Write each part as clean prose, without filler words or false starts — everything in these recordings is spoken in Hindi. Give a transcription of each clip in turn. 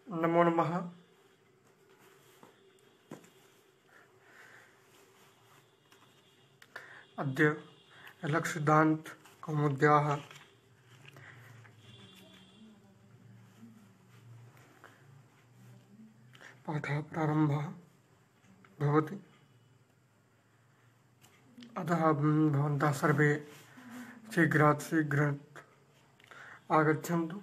नमो नमः। अद्य लक्ष्यसिद्धान्तकौमुद्याः पाठः प्रारम्भः भवति। अतः भवन्तः सर्वे शीघ्रात् शीघ्रात् आगच्छन्तु।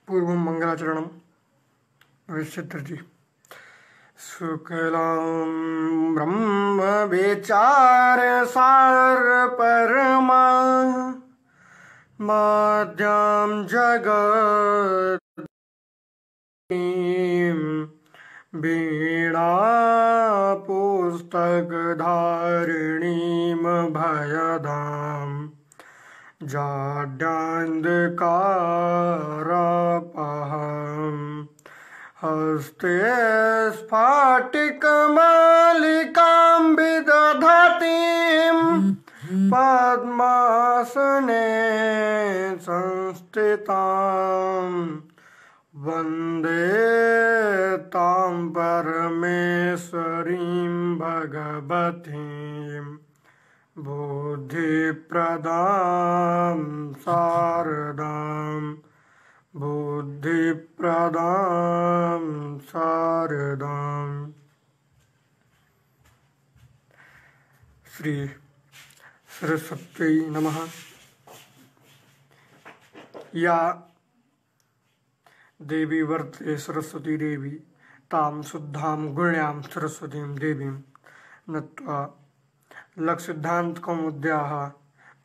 पूर्वं मङ्गलाचरणं भविष्यति। शुक्लां ब्रह्मविचारसार परमा माद्यां जगतीं वीणा पुस्तकधारिणीं भयदां जाड्यान्धकारपहं हस्ते स्फाटिकमालिकां विदधतीं पद्मासने संस्थितां वन्दे तां परमेश्वरीं भगवतीं बुद्धिप्रदां शारदां बुद्धिप्रदां शारदां। श्री सरस्वत्यै नमः। या देवी वर्तते सरस्वती देवी तां शुद्धां गुण्यां सरस्वतीं देवीं नत्वा लक्ष्यसिद्धान्तकौमुद्याः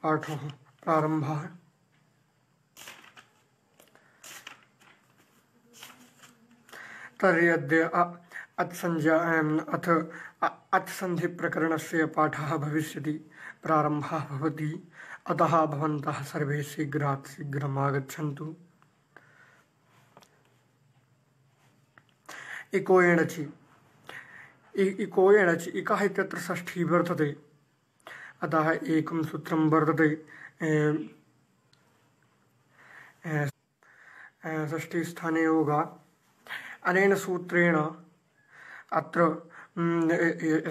पाठः प्रारम्भः। तर्हि अद्य अथ अच्सन्धिप्रकरणस्य पाठः भविष्यति, प्रारम्भः भवति। अतः भवन्तः सर्वे शीघ्रात् शीघ्रम् आगच्छन्तु। इको एणचि इकः इत्यत्र षष्ठी वर्तते। अतः एकं सूत्रं वर्तते षष्ठीस्थाने योगा। अनेन सूत्रेण अत्र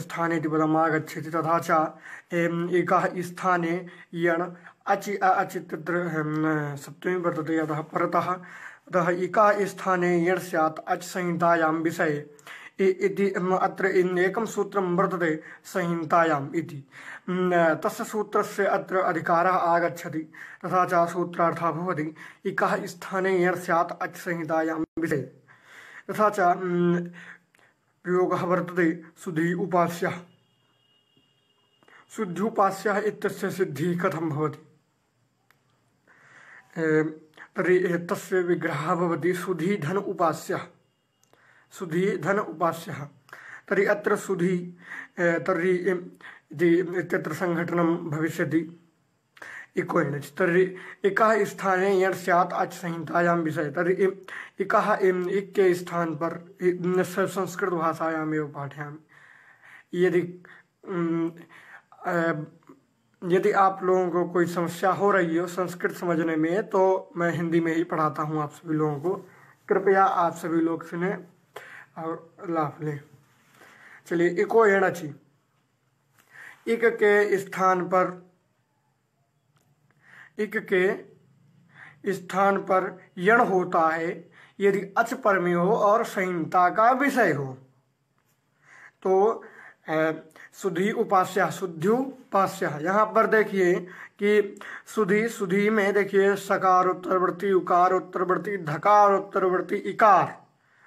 स्थाने इति पदम् आगच्छति। तथा च एकः स्थाने यण् अचि तत्र सप्तमी वर्तते। अतः परतः अतः एकः स्थाने यण् स्यात् अच् संहितायां विषये इति अत्र एकं सूत्रं वर्तते संहितायाम् इति। तस्य सूत्रस्य अत्र अधिकारः आगच्छति। तथा च सूत्रार्थः भवति एकः स्थाने यण् स्यात् अच् संहितायां विषये। तथा च प्रयोगः वर्तते शुद्धि उपास्यः। शुद्धि उपास्यः इत्यस्य सिद्धिः कथं भवति? तर्हि तस्य विग्रहः भवति शुद्धि धन उपास्यः। शुद्धि धन उपास्यः। तर्हि अत्र शुद्धि तर्हि इत्यत्र संघटनं भविष्यति। इको एणचि तर्हि एकः स्थाने यण् स्यात् अच् संहितायां विषये। तर्हि एकः इक्के स्थान पर संस्कृत भाषायाम् एव पाठयामि। यदि आप लोगों को कोई समस्या हो रही हो संस्कृत समझने में तो मैं हिंदी में ही पढ़ाता हूँ आप सभी लोगों को। कृपया आप सभी लोग सुने और लाभ लें। चलिए, इको एणचि इक के स्थान पर यण होता है यदि अच पर में हो और संहिता का विषय हो। तो शुद्धि उपास्य शुद्ध्युपास्य। यहाँ पर देखिए कि शुद्धि में देखिए सकार उत्तरवर्ती उकार उत्तरवर्ती धकार उत्तरवर्ती इकार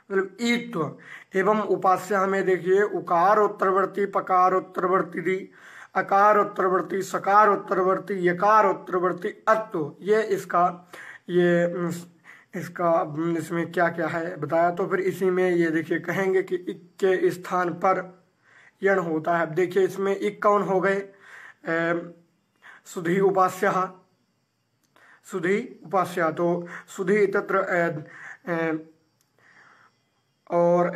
मतलब ईत्व एवं उपास्य में देखिए उकार उत्तरवर्ती पकार उत्तरवर्ती अकार उत्तरवर्ती सकार उत्तरवर्ती यकार उत्तरवर्ती अत्व। ये इसमें क्या क्या है बताया। तो फिर इसी में ये देखिए कहेंगे कि इक के स्थान पर यण होता है। अब देखिए इसमें इक कौन हो गए? शुद्धि उपास्यः। शुद्धि उपास्य तो शुद्धि तत्र और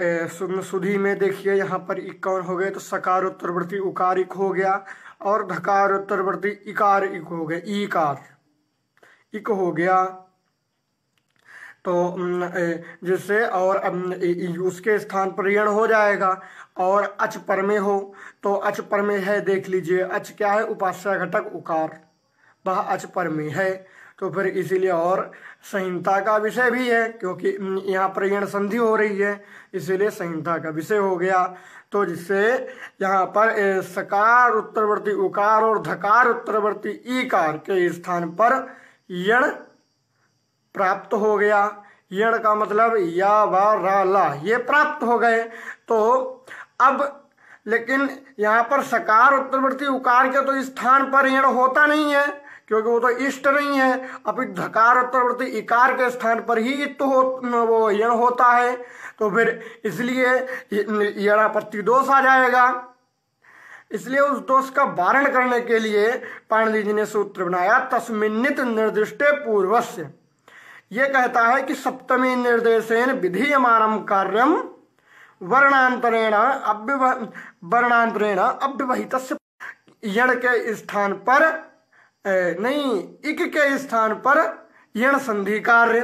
सुधी में देखिए यहाँ पर इक कौन हो गए, तो सकार उत्तरवर्ती उकार इक हो गया, और धकार उत्तरवर्ती इकार इक हो गया, ईकार इक हो गया। तो जिससे और उसके स्थान पर यण हो जाएगा। और अच पर में हो तो अच पर में है, देख लीजिए अच क्या है, उपास्य घटक उकार, वह अच पर में है, तो फिर इसीलिए और संहिता का विषय भी है, क्योंकि यहाँ पर यण संधि हो रही है, इसीलिए संहिता का विषय हो गया। तो जिससे यहाँ पर सकार उत्तरवर्ती उकार और धकार उत्तरवर्ती ईकार के स्थान पर यण प्राप्त हो गया। यण का मतलब या वा रा ला, ये प्राप्त हो गए। तो अब लेकिन यहाँ पर सकार उत्तरवर्ती उकार के तो स्थान पर यण होता नहीं है, क्योंकि वो तो इष्ट नहीं है। अभी धकार उत्तरवर्ती इकार के स्थान पर ही इत्त वो यण होता है, तो फिर इसलिए यणापत्ति दोष आ जाएगा। इसलिए उस दोष का वारण करने के लिए पाणिनि जी ने सूत्र बनाया, तस्मिन्नित निर्दिष्टे पूर्वस्य। ये कहता है कि सप्तमी निर्देशेन विधीयमानम कार्यम वर्णांतरेण अव्यवहितस्य, यण के स्थान पर नहीं, इक के स्थान पर यण संधि कार्य।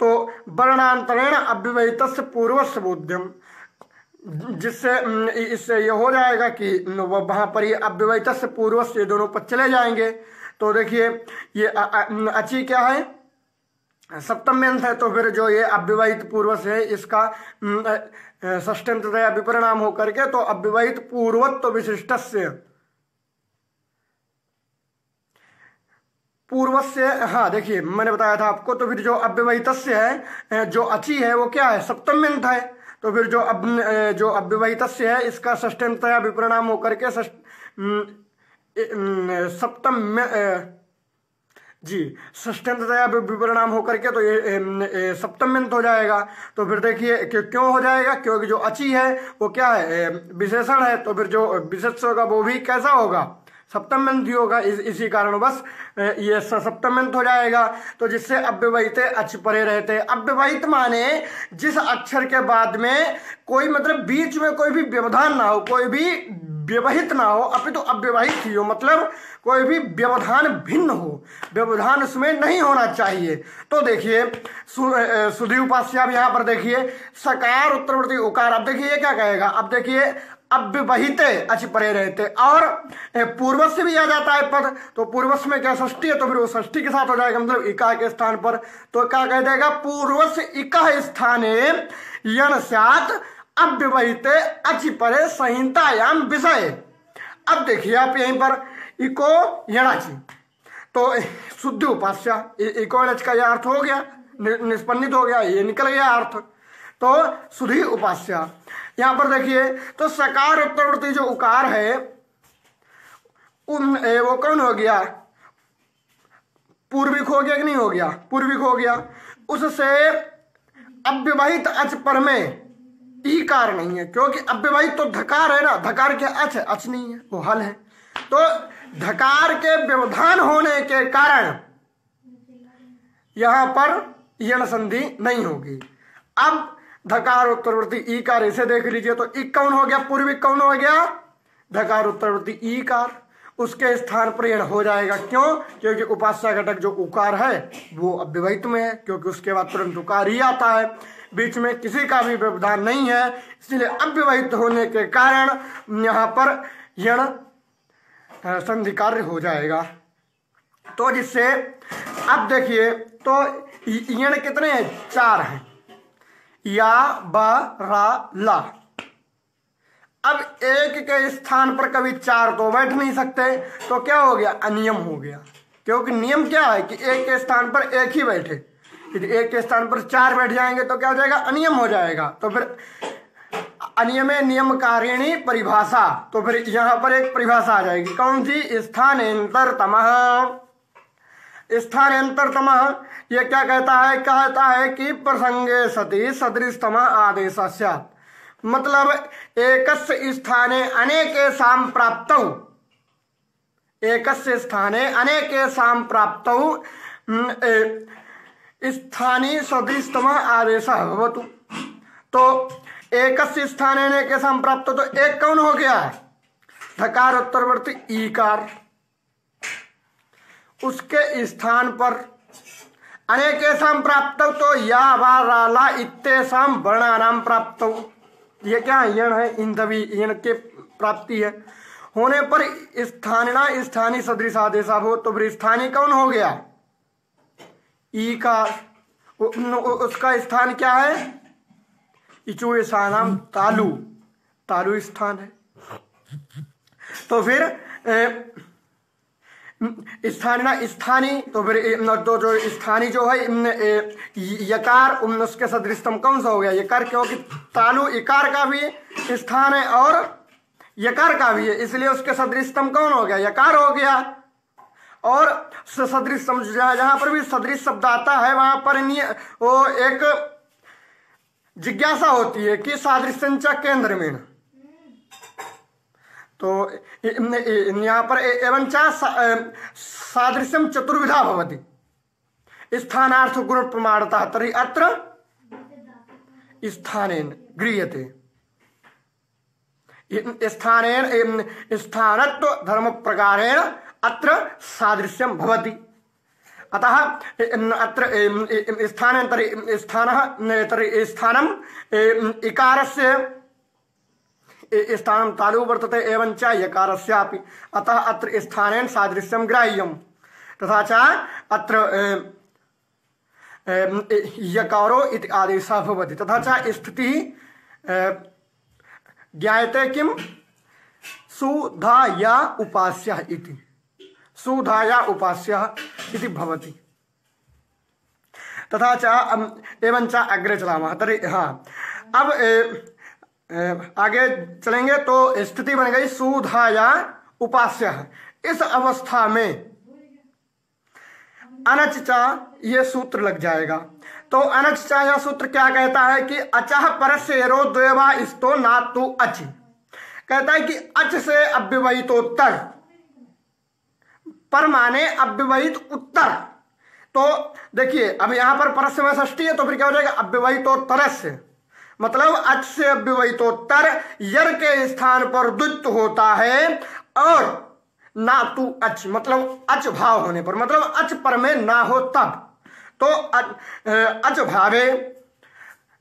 तो वर्णांतरेण अव्यवहितस्य पूर्वस्य बोध्यम, जिससे इससे ये हो जाएगा कि वहां पर ये अव्यवहितस्य पूर्वस्य दोनों पर चले जाएंगे। तो देखिए ये अची क्या है, सप्तम में अंत है, तो फिर जो ये अव्यवहित पूर्वस्य है इसका षष्ठ्यंततया विपरिणाम होकर के तो अव्यवहित पूर्वत्व विशिष्टस्य पूर्वस्य, हाँ देखिए मैंने बताया था आपको। तो फिर जो अव्यवहितस्य है, जो अची है, वो क्या है, सप्तम में अंत है, तो फिर जो अव्यवहितस्य है इसका षष्ठ्यंततया विपरिणाम होकर के सप्तम में जी षष्ठ्यंततया विपरिणाम होकर के तो ये सप्तम में हो जाएगा। तो फिर देखिए क्यों हो जाएगा, क्योंकि जो अची है वो क्या है, विशेषण है, तो फिर जो विशेष होगा वो भी कैसा होगा, सप्तम में होगा। इसी कारण बस ये सप्तम में हो जाएगा। तो जिससे अव्यवहित अच परे रहते। अव्यवहित माने जिस अक्षर के बाद में कोई मतलब बीच में कोई भी व्यवधान ना हो, कोई भी व्यवहित ना हो, अपितु अव्यवहित ही हो, मतलब कोई भी व्यवधान भिन्न हो, व्यवधान उसमें नहीं होना चाहिए। तो देखिए सुधी उपास्य यहाँ पर देखिए सकार उत्तरवर्ती उकार, अब देखिए ये क्या कहेगा, अब देखिए अव्यवहित अच परे रहते, और पूर्व से भी आ जाता है पद, तो पूर्वस में क्या षष्ठी है, तो फिर वो षष्ठी के साथ हो जाएगा, मतलब इका के स्थान पर। तो क्या कह देगा, पूर्व से इका स्थाने यण स्यात् अव्यवहित अचि परे संहितायाम विषय। अब देखिए आप यहीं पर इको यणाची, तो शुद्ध उपास्य इको यणच का यह अर्थ हो गया, निष्पन्नित हो गया, ये निकल गया अर्थ। तो सुधी उपास्य यहां पर देखिए, तो सकार उत्तरवर्ती जो उकार है वो कौन हो गया, पूर्विक हो गया कि नहीं हो गया, पूर्विक हो गया। उससे अव्यवहित अच पर में ईकार नहीं है, क्योंकि अव्यवहित तो धकार है ना, धकार के अच है, अच नहीं है, वो हल है। तो धकार के व्यवधान होने के कारण यहां पर यण संधि नहीं होगी। अब धकार उत्तरवर्ती ईकार इसे देख लीजिए, तो इक कौन हो गया, पूर्विक कौन हो गया, धकार उत्तरवर्ती ईकार, उसके स्थान पर यण हो जाएगा। क्यों, क्योंकि उपास्य घटक जो उकार है वो अव्यवहित में है, क्योंकि उसके बाद तुरंत उकार ही आता है, बीच में किसी का भी व्यवधान नहीं है, इसलिए अव्यवहित होने के कारण यहाँ पर यण संधि कार्य हो जाएगा। तो जिससे अब देखिए, तो यण कितने हैं, 4 हैं, या बा रा ला। अब एक के स्थान पर कभी 4 तो बैठ नहीं सकते, तो क्या हो गया, अनियम हो गया, क्योंकि नियम क्या है कि एक के स्थान पर एक ही बैठे, यदि एक के स्थान पर 4 बैठ जाएंगे तो क्या हो जाएगा, अनियम हो जाएगा। तो फिर अनियमे नियमकारिणी परिभाषा, तो फिर यहां पर एक परिभाषा आ जाएगी, कौन सी, स्थानेन्तरतमः। स्थानेन्तरतमः ये क्या कहता है, कि प्रसंगे सति सदृशतम आदेश स्यात्, मतलब एकस्य स्थाने अनेकेषां प्राप्तौ, एकस्य स्थाने अनेकेषां प्राप्तौ स्थानीय सदृशतम आदेश भवतु। तो एकस्य स्थानेन एकेषां प्राप्त, तो एक कौन हो गया? धकार उत्तरवर्ती ईकार। उसके स्थान पर अनेकेषां प्राप्त, तो या वा राला इत्येषां वर्णानां प्राप्त। ये क्या यण है? इंदवी यण के प्राप्ति है होने पर स्थानिना स्थानीय सदृश आदेशा हो, तो स्थानीय कौन हो गया? ईकार। उसका स्थान क्या है? इचु स्थानाम तालु, तालु स्थान है। तो फिर स्थानीना स्थानीय, तो फिर तो जो स्थानीय जो है यकार, उसके सदृशतम कौन सा हो गया? यकार, क्योंकि तालु इकार का भी स्थान है और यकार का भी है, इसलिए उसके सदृशतम कौन हो गया? यकार हो गया। और सदृश जहां पर भी सदृश शब्द आता है वहां पर वो एक जिज्ञासा होती है कि सादृश्यंच केंद्र में, तो यहाँ पर एवं सादृश्यम चतुर्विधा भवति स्थानार्थ गुण प्रमाणता, तर्हि अत्र स्थानेन गृह्यते। स्थानेन स्थानत्व धर्म प्रकारेण अत्र सादृश्यम भवति। अतः अत्र स्थानेन तर्हि स्थानम इकारस्य स्थानं तालु वर्तते एवं च यकारस्यापि, अतः अत्र स्थानेन सादृश्यं ग्राह्यम्। तथा च अत्र यकारो इति आदेशः भवति। तथा च स्थितिः ज्ञायते किं? सुधाया उपास्यः इति, सुधाया उपास्यः इति भवति। तथा च एवं च अग्रे चलामः। तर्हि हाँ, अब आगे चलेंगे तो स्थिति बन गई सुधाया उपास्यः। इस अवस्था में अनचचा ये सूत्र लग जाएगा। तो अनचचा यह सूत्र क्या कहता है कि अचः परस्येरो द्वेवा इस्तो ना तु अच, कहता है कि अच से अव्यवहितोत्तर, पर माने अव्यवहित उत्तर। तो देखिए अब यहां पर परस्य में षष्ठी है, तो फिर क्या हो जाएगा? अव्यवहितोत्तरस्य, मतलब अच से अव्यवहितोत्तर यर के स्थान पर द्वित्व होता है, और ना तू अच मतलब अच भाव होने पर, मतलब अच पर में ना हो तब, तो अच भावे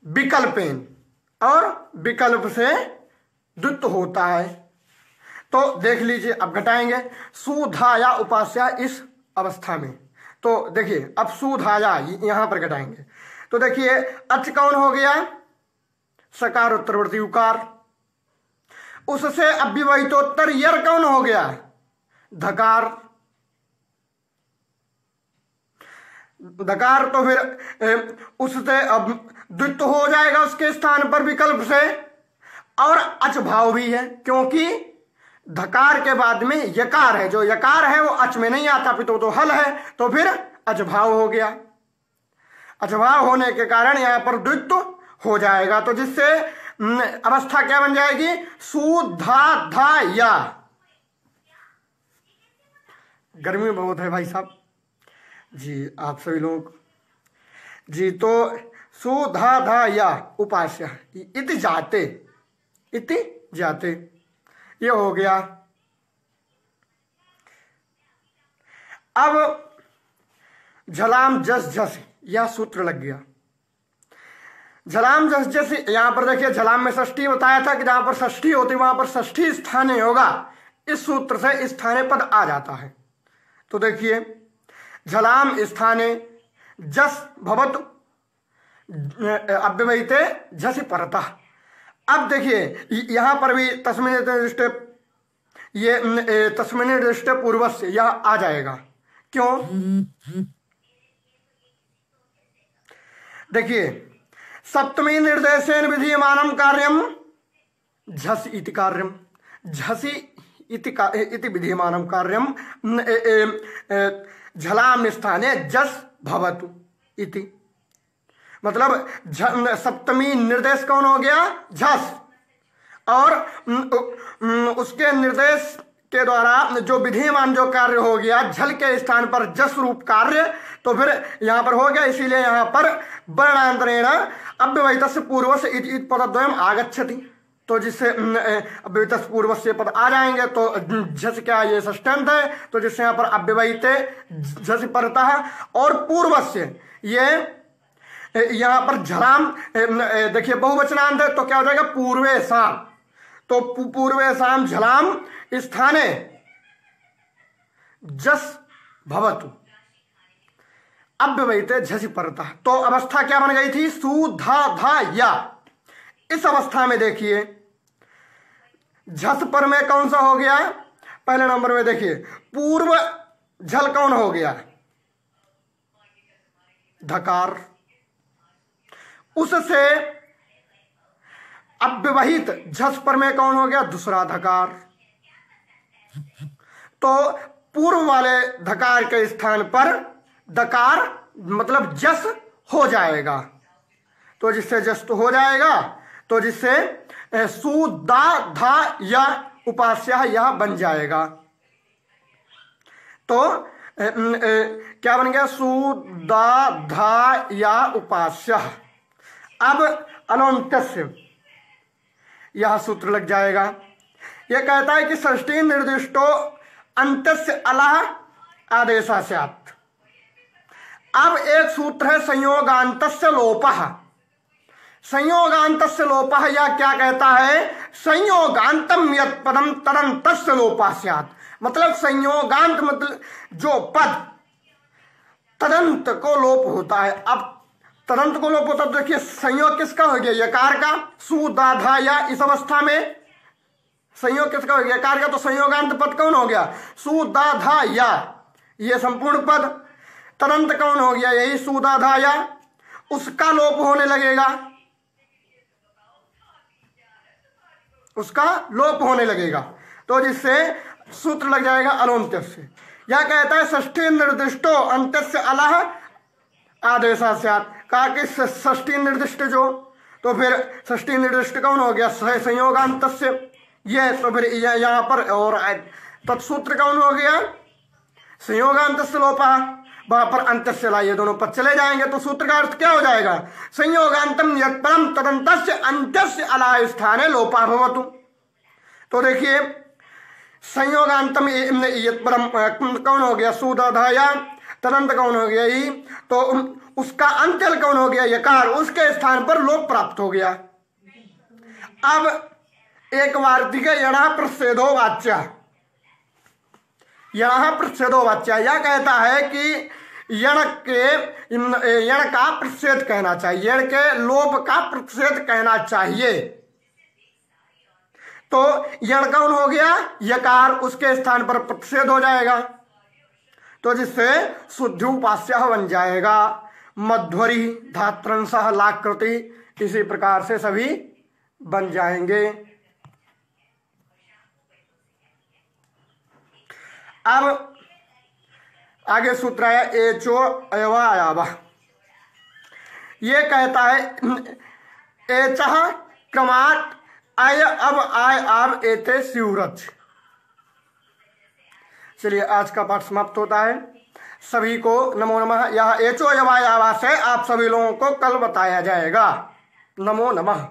विकल्पेन, और विकल्प से द्वित्व होता है। तो देख लीजिए, अब घटाएंगे सुधाया उपास्या इस अवस्था में। तो देखिए अब सुधाया यहां पर घटाएंगे, तो देखिए अच कौन हो गया? सकार उत्तरवर्ती उकार। उससे अव्यवहितोत्तर यर कौन हो गया? धकार। धकार तो फिर उससे अब द्वित्व हो जाएगा उसके स्थान पर विकल्प से, और अच भाव भी है, क्योंकि धकार के बाद में यकार है, जो यकार है वो अच में नहीं आता, पितो तो हल है, तो फिर अच भाव हो गया। अच भाव होने के कारण यहां पर द्वित्व हो जाएगा, तो जिससे अवस्था क्या बन जाएगी? सुधाधाया। गर्मी बहुत है भाई साहब जी, आप सभी लोग जी। तो सुधाधाया उपास्य इति जाते, इति जाते ये हो गया। अब झलाम जस झस यह सूत्र लग गया। झलाम जस जस, यहां पर देखिए झलाम में षष्ठी बताया था कि जहां पर षष्ठी होती वहां पर षष्ठी स्थाने होगा, इस सूत्र से स्थाने पद आ जाता है। तो देखिए झलाम स्थाने जस भवतु अव्यवहिते झसि परतः। अब देखिए यहां पर भी तस्मिन् दृष्टे, ये तस्मिन् दृष्टे पूर्वस्य यह आ जाएगा। क्यों? देखिए सप्तमी निर्देशेन विधीयमानं कार्यम झस इति कार्यम, झसी इति विधीयमानं कार्यम झलाम स्थाने जस भवतु इति, मतलब सप्तमी निर्देश कौन हो गया? झस, और उसके निर्देश के द्वारा जो विधिमान जो कार्य हो गया, झल के स्थान पर जस रूप कार्य, तो फिर यहां पर हो गया, इसीलिए यहां पर वर्णांतरेण अव्यवहितस्य पूर्वस्य इति पदद्वयम् आगच्छति। तो जिससे अव्यवहितस्य पूर्वस्य पद आ जाएंगे तो झस क्या ये षष्ठ्यंत है, तो जिससे यहाँ पर अव्यवहिते झस परतः और पूर्वस्य ये यहाँ पर झलाम, देखिए बहुवचनांत है तो क्या हो जाएगा पूर्वे शाम, तो पूर्वे शाम झलाम स्थाने जस भवतु अव्यवहिते झसि परतः। तो अवस्था क्या बन गई थी, सु धा धा या। इस अवस्था में देखिए झस पर में कौन सा हो गया, पहले नंबर में देखिए पूर्व झल कौन हो गया, धकार, उससे अव्यवहित झस पर में कौन हो गया, दूसरा धकार। तो पूर्व वाले धकार के स्थान पर दकार मतलब जस हो जाएगा, तो जिससे जस तो हो जाएगा, तो जिससे सु दा धा या उपास्य यह बन जाएगा। तो क्या बन गया, सु दा धा या उपास्य। अब अनोन्त्यस्य यह सूत्र लग जाएगा। यह कहता है कि षष्ठी निर्दिष्टो अंत्यस्य अलह आदेशा स्यात्। अब एक सूत्र है संयोगांतस्य लोपः। संयोगांतस्य लोपः या क्या कहता है, संयोगांतम यत् पदम तदन्तस्य लोपः स्यात्। मतलब संयोगांत मतलब जो पद तदंत को लोप होता है। अब तदंत को लोप होता है तो देखिए संयोग किसका हो गया, यकार का, सु दा धा या। इस अवस्था में संयोग किसका हो गया, यकार का, तो संयोगांत पद कौन हो गया, सु दा धा या, ये संपूर्ण पद। तदंत कौन हो गया, यही सु दा धा या, उसका लोप होने लगेगा, उसका लोप होने लगेगा, तो जिससे सूत्र लग जाएगा अनोन्त्यस्य। यह कहता है षष्ठी निर्दिष्टो अंत्यस्य अलह आदेशा स्यात्। कहा कि षष्ठी निर्दिष्ट जो, तो फिर षष्ठी निर्दिष्ट कौन हो गया, संयोगांतस्य ये, तो फिर यहाँ पर और तत्सूत्र कौन हो गया, संयोगांतस्य लोपः, वहां पर अंत्यस्य ला, ये दोनों पद चले जाएंगे, तो सूत्र का अर्थ क्या हो जाएगा, संयोगांतम यत् परम तदन्तस्य अंत्यस्य अलाय स्थाने लोपः भवतु। तो देखिए संयोगांतम यत् परम कौन हो गया, सु दा धा या, तदंत कौन हो गया ही, तो उसका अंत्यल कौन हो गया, यकार, उसके स्थान पर लोप प्राप्त हो गया। अब एक वार्तिक यणः प्रच्छेदो वाच्य, यणः प्रच्छेदो वाच्य, यह कहता है कि यण का प्रच्छेद कहना चाहिए, यण के लोप का प्रच्छेद कहना चाहिए। तो यण कौन हो गया, यकार, उसके स्थान पर प्रच्छेद हो जाएगा, तो जिससे शुद्ध उपास्य बन जाएगा। मध्वरी धात्रंसः लाकृति, इसी प्रकार से सभी बन जाएंगे। अब आगे सूत्र आया एचो अयवा अयावा। ये कहता है एचः क्रमात् अय अब आय आब एते स्यूरच। चलिए आज का पाठ समाप्त होता है। सभी को नमो नमः। यह एचो अयवा अयावा से आप सभी लोगों को कल बताया जाएगा। नमो नमः।